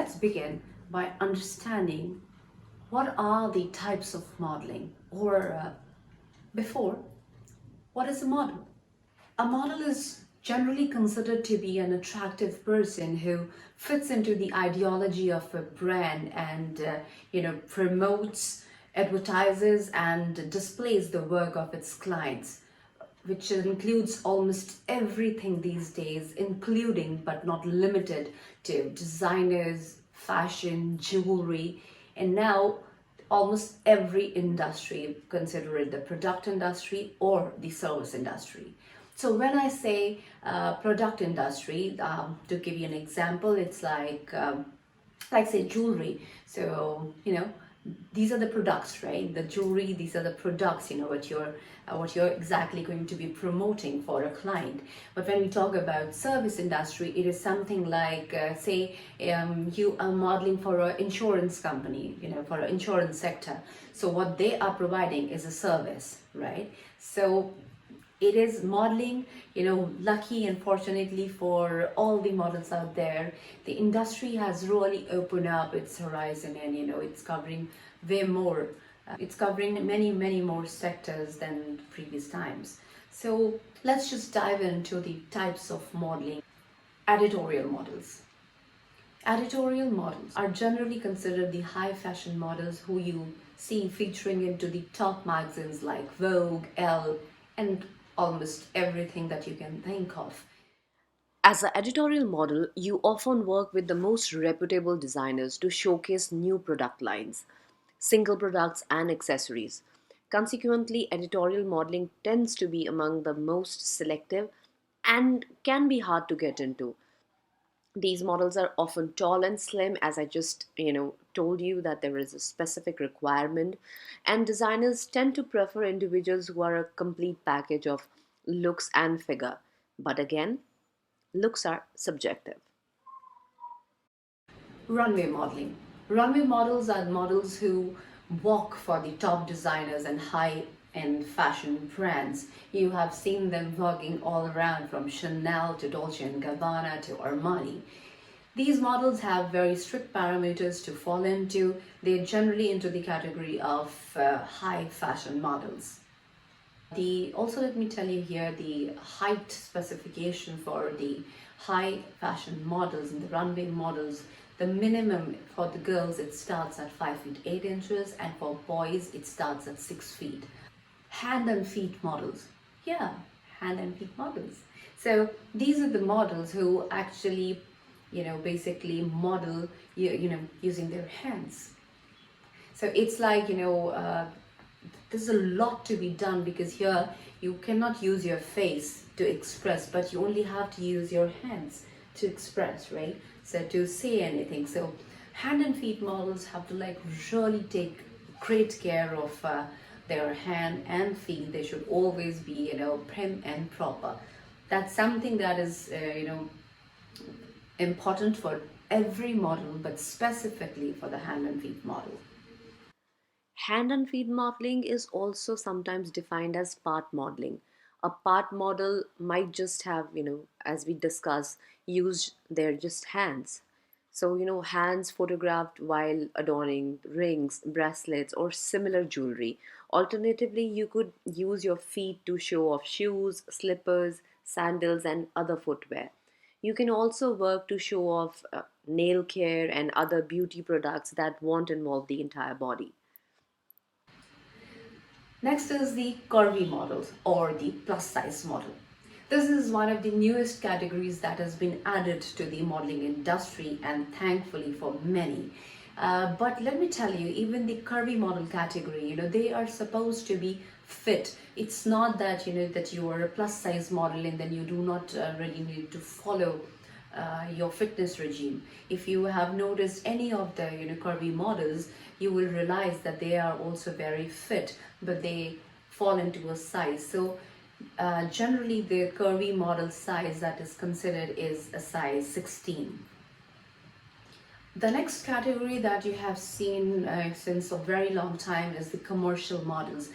let's begin by understanding what are the types of modeling, or before, what is a model? A model is generally considered to be an attractive person who fits into the ideology of a brand and promotes, advertises and displays the work of its clients, which includes almost everything these days, including but not limited to designers, fashion, jewelry, and now almost every industry, consider it the product industry or the service industry. So when I say product industry, to give you an example, it's like say jewelry. So these are the products, right? The jewelry, these are the products, what you're exactly going to be promoting for a client. But when we talk about service industry, it is something like say you are modeling for an insurance company, for an insurance sector. So what they are providing is a service, right? So it is modeling. Lucky and fortunately for all the models out there, the industry has really opened up its horizon, and it's covering way more. It's covering many more sectors than previous times. So let's just dive into the types of modeling. Editorial models. Editorial models are generally considered the high fashion models who you see featuring into the top magazines like Vogue, Elle, and almost everything that you can think of. As an editorial model, you often work with the most reputable designers to showcase new product lines, single products, and accessories. Consequently, editorial modeling tends to be among the most selective and can be hard to get into. These models are often tall and slim, as I just told you that there is a specific requirement, and designers tend to prefer individuals who are a complete package of looks and figure. But again, looks are subjective. Runway modeling. Runway models are models who walk for the top designers and high-end fashion brands. You have seen them voguing all around, from Chanel to Dolce& and Gabbana to Armani. These models have very strict parameters to fall into. They're generally into the category of high fashion models. Also, let me tell you here the height specification for the high fashion models and the runway models. The minimum for the girls, it starts at 5 feet 8 inches, and for boys it starts at 6 feet. Hand and feet models. Yeah, hand and feet models. So these are the models who actually basically model using their hands. So it's like there's a lot to be done, because here you cannot use your face to express, but you only have to use your hands to express, right? So to say anything. So hand and feet models have to really take great care of their hand and feet. They should always be prim and proper. That's something that is important for every model, but specifically for the hand and feet model. Hand and feet modeling is also sometimes defined as part modeling. A part model might just have, as we discuss, used their just hands. So, hands photographed while adorning rings, bracelets, or similar jewelry. Alternatively, you could use your feet to show off shoes, slippers, sandals, and other footwear. You can also work to show off nail care and other beauty products that won't involve the entire body. Next is the curvy model, or the plus size model. This is one of the newest categories that has been added to the modeling industry, and thankfully for many. But let me tell you, even the curvy model category, they are supposed to be fit. It's not that that you are a plus size model and then you do not really need to follow your fitness regime. If you have noticed any of the curvy models, you will realize that they are also very fit, but they fall into a size. So generally the curvy model size that is considered is a size 16. The next category that you have seen since a very long time is the commercial models.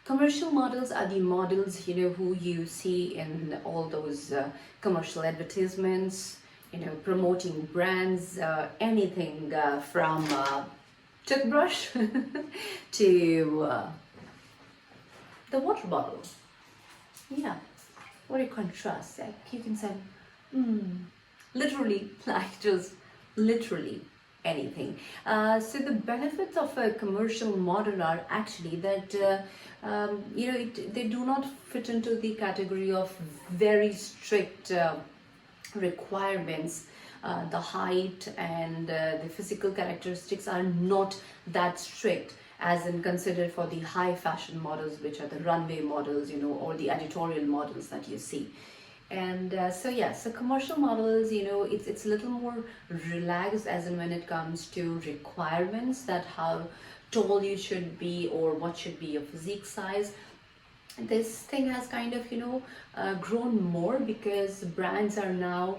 Commercial models are the models who you see in all those commercial advertisements, promoting brands, anything from toothbrush to the water bottle. Yeah, what a contrast. Like you can say, literally, like just literally anything. So the benefits of a commercial model are actually that they do not fit into the category of very strict requirements. The height and the physical characteristics are not that strict as in considered for the high fashion models, which are the runway models, or the editorial models that you see. And so yeah, so commercial models, it's a little more relaxed as in when it comes to requirements, that how tall you should be or what should be your physique size. This thing has kind of grown more because brands are now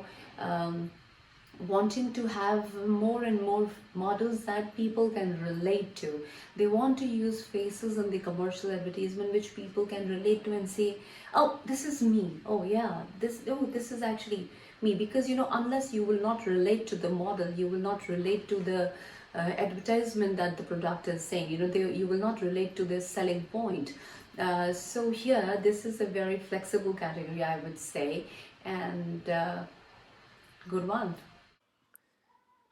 wanting to have more and more models that people can relate to. They want to use faces in the commercial advertisement which people can relate to and say, oh, this is me. Oh yeah, this is actually me. Because unless you will not relate to the model, you will not relate to the advertisement that the product is saying. You will not relate to the selling point. So here, this is a very flexible category, I would say, and good one.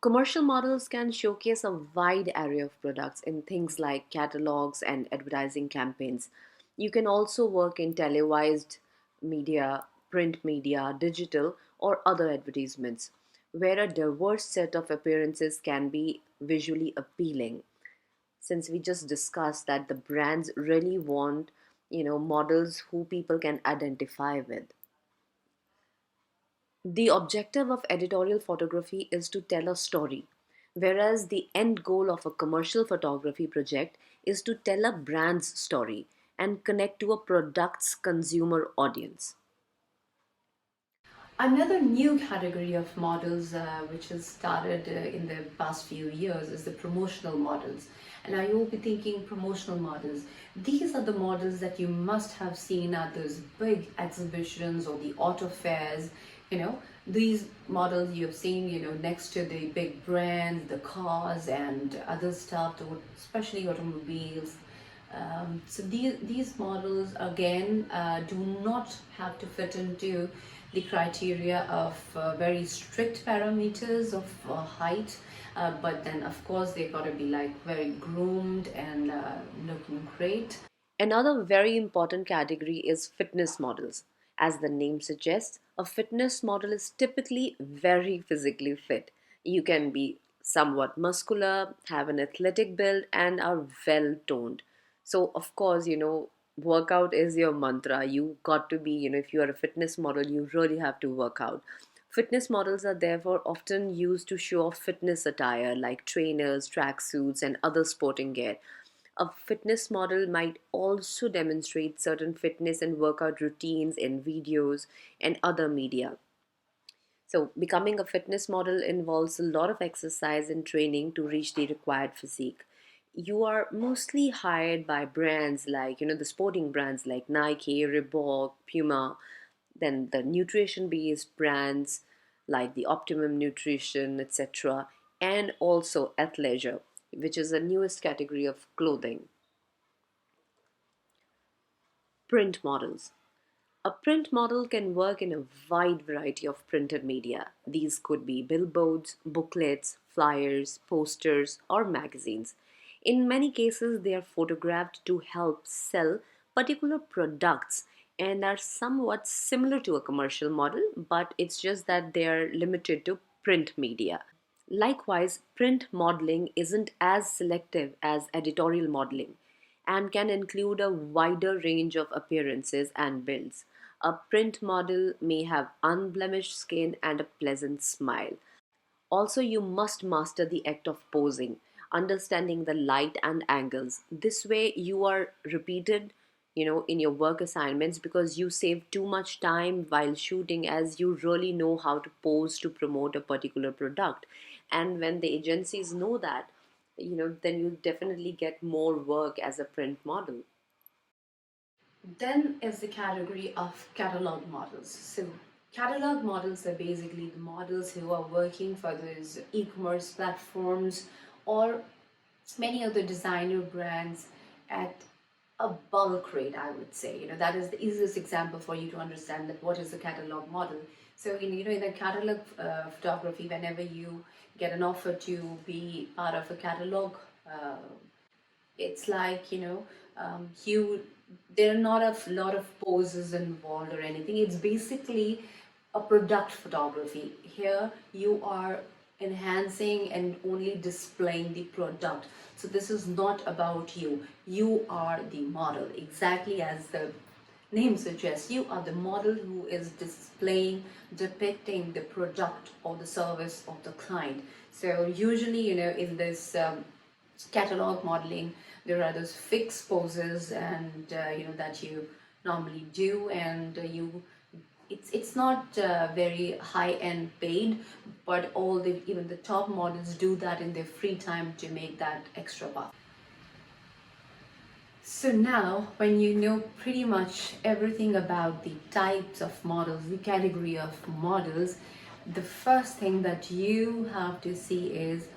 Commercial models can showcase a wide array of products in things like catalogs and advertising campaigns. You can also work in televised media, print media, digital, or other advertisements, where a diverse set of appearances can be visually appealing. Since we just discussed that the brands really want, models who people can identify with. The objective of editorial photography is to tell a story, whereas the end goal of a commercial photography project is to tell a brand's story and connect to a product's consumer audience. Another new category of models, which has started in the past few years, is the promotional models. And now you'll be thinking promotional models. These are the models that you must have seen at those big exhibitions or the auto fairs. These models you have seen, next to the big brands, the cars, and other stuff, especially automobiles. So these models again do not have to fit into the criteria of very strict parameters of height, but then of course they got to be like very groomed and looking great. Another very important category is fitness models. As the name suggests, a fitness model is typically very physically fit. You can be somewhat muscular, have an athletic build, and are well toned. So, of course, workout is your mantra. You got to be, if you are a fitness model, you really have to work out. Fitness models are therefore often used to show off fitness attire like trainers, tracksuits, and other sporting gear. A fitness model might also demonstrate certain fitness and workout routines in videos and other media. So, becoming a fitness model involves a lot of exercise and training to reach the required physique. You are mostly hired by brands like, the sporting brands like Nike, Reebok, Puma, then the nutrition based brands like the Optimum Nutrition, etc., and also athleisure, which is the newest category of clothing. Print models. A print model can work in a wide variety of printed media. These could be billboards, booklets, flyers, posters, or magazines. In many cases, they are photographed to help sell particular products and are somewhat similar to a commercial model, but it's just that they are limited to print media. Likewise, print modeling isn't as selective as editorial modeling and can include a wider range of appearances and builds. A print model may have unblemished skin and a pleasant smile. Also, you must master the act of posing, understanding the light and angles. This way, you are repeated, in your work assignments because you save too much time while shooting as you really know how to pose to promote a particular product. And when the agencies know that, then you definitely get more work as a print model. Then is the category of catalog models. So Catalog models are basically the models who are working for those e-commerce platforms or many other designer brands at a bulk rate, I would say. That is the easiest example for you to understand that what is a catalog model. So in the catalog photography, whenever you get an offer to be part of a catalog, uh, it's like you there are not a lot of poses involved or anything. It's basically a product photography. Here you are enhancing and only displaying the product. So this is not about you. You are the model, exactly as the name suggests. You are the model who is displaying, depicting the product or the service of the client. So usually, in this catalog modeling, there are those fixed poses and that you normally do, and you it's not very high end paid, but all the even the top models do that in their free time to make that extra buck. So now, when you know pretty much everything about the types of models, the category of models, the first thing that you have to see is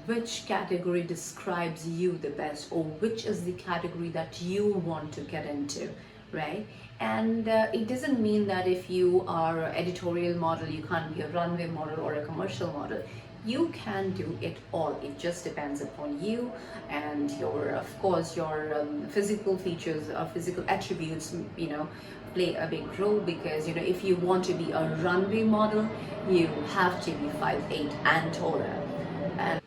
which category describes you the best, or which is the category that you want to get into, right? And it doesn't mean that if you are an editorial model, you can't be a runway model or a commercial model. You can do it all. It just depends upon you and your, of course, your physical features or physical attributes, play a big role, because if you want to be a runway model, you have to be 5'8" and taller. And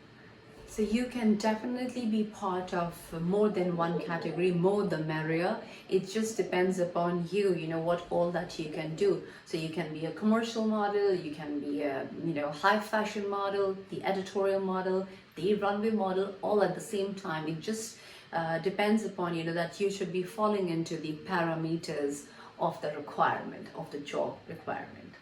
so you can definitely be part of more than one category, more the merrier. It just depends upon you, what all that you can do. So you can be a commercial model, you can be a, high fashion model, the editorial model, the runway model, all at the same time. It just depends upon, that you should be falling into the parameters of the requirement, of the job requirement.